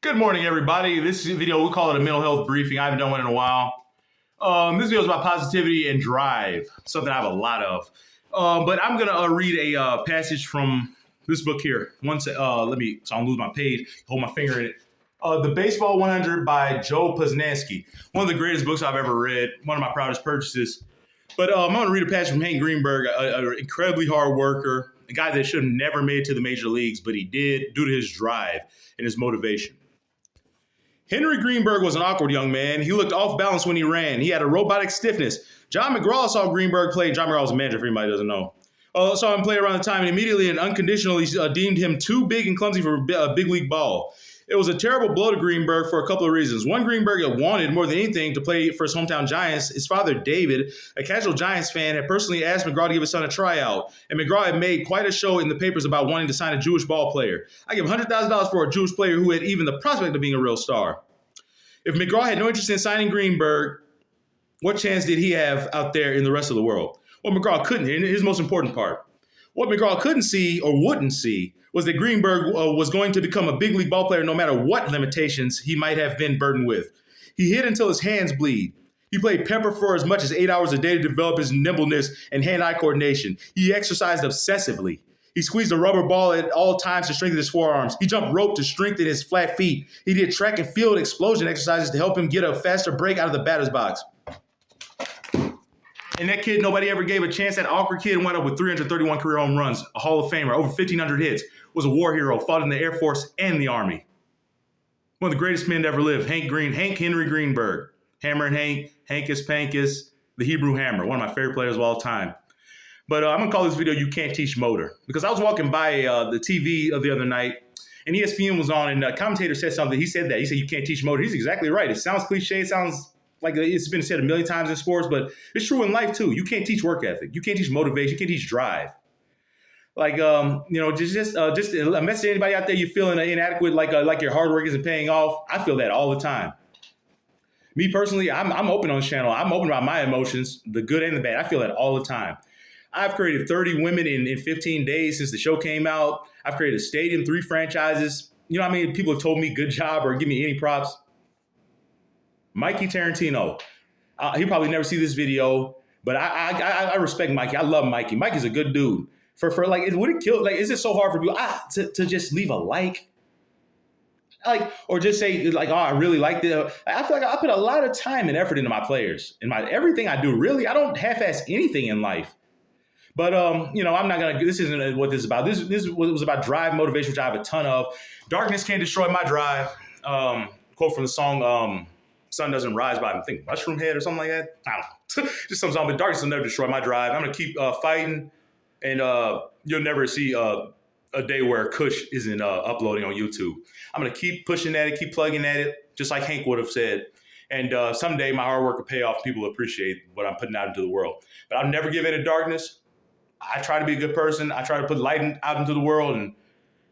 Good morning, everybody. This video, we call it a mental health briefing. I haven't done one in a while. This video is about positivity and drive, something I have a lot of. But I'm going to read a passage from this book here. So I don't lose my page, hold my finger in it. The Baseball 100 by Joe Posnanski. One of the greatest books I've ever read, one of my proudest purchases. But I'm going to read a passage from Hank Greenberg, an incredibly hard worker, a guy that should have never made it to the major leagues, but he did due to his drive and his motivation. Henry Greenberg was an awkward young man. He looked off balance when he ran. He had a robotic stiffness. John McGraw saw Greenberg play. John McGraw was a manager, if anybody doesn't know. Saw him play around the time and immediately and unconditionally deemed him too big and clumsy for a big league ball. It was a terrible blow to Greenberg for a couple of reasons. One, Greenberg had wanted more than anything to play for his hometown Giants. His father, David, a casual Giants fan, had personally asked McGraw to give his son a tryout, and McGraw had made quite a show in the papers about wanting to sign a Jewish ball player. I give $100,000 for a Jewish player who had even the prospect of being a real star. If McGraw had no interest in signing Greenberg, what chance did he have out there in the rest of the world? Well, McGraw couldn't. And here's the most important part. What McGraw couldn't see or wouldn't see was that Greenberg was going to become a big league ball player no matter what limitations he might have been burdened with. He hit until his hands bleed. He played pepper for as much as 8 hours a day to develop his nimbleness and hand-eye coordination. He exercised obsessively. He squeezed a rubber ball at all times to strengthen his forearms. He jumped rope to strengthen his flat feet. He did track and field explosion exercises to help him get a faster break out of the batter's box. And that kid, nobody ever gave a chance. That awkward kid wound up with 331 career home runs, a Hall of Famer, over 1,500 hits, was a war hero, fought in the Air Force and the Army. One of the greatest men to ever live, Hank Henry Greenberg. Hammer and Hank, Hankus Pankus, the Hebrew Hammer, one of my favorite players of all time. But I'm going to call this video You Can't Teach Motor. Because I was walking by the TV the other night, and ESPN was on, and a commentator said something. He said you can't teach motor. He's exactly right. It sounds cliche. It sounds like it's been said a million times in sports, but it's true in life, too. You can't teach work ethic. You can't teach motivation. You can't teach drive. Like, just a message to anybody out there you feeling inadequate, like your hard work isn't paying off. I feel that all the time. Me personally, I'm open on this channel. I'm open about my emotions, the good and the bad. I feel that all the time. I've created 30 women in 15 days since the show came out. I've created a stadium, 3 franchises. You know what I mean? People have told me good job or give me any props. Mikey Tarantino. He'll probably never see this video, but I respect Mikey. I love Mikey. Mikey's a good dude. For like, would it kill? Like, is it so hard for people to just leave a like? Or just say like, oh, I really like this. I feel like I put a lot of time and effort into my players and everything I do. Really, I don't half-ass anything in life. But, I'm not going to, this isn't what this is about. This was about drive motivation, which I have a ton of. Darkness can't destroy my drive. Quote from the song, Sun Doesn't Rise by, I think, Mushroom Head or something like that. I don't know. Just some song, but darkness will never destroy my drive. I'm going to keep fighting, and you'll never see a day where Kush isn't uploading on YouTube. I'm going to keep pushing at it, keep plugging at it, just like Hank would have said. And someday my hard work will pay off. People will appreciate what I'm putting out into the world. But I'll never give in to darkness. I try to be a good person. I try to put light out into the world and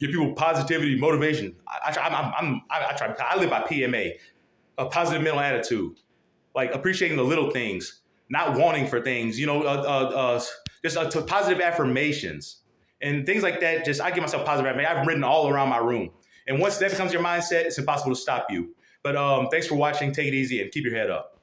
give people positivity, motivation. I live by PMA, a positive mental attitude, like appreciating the little things, not wanting for things, just positive affirmations and things like that. I give myself positive affirmation. I've written all around my room. And once that becomes your mindset, it's impossible to stop you. But thanks for watching. Take it easy and keep your head up.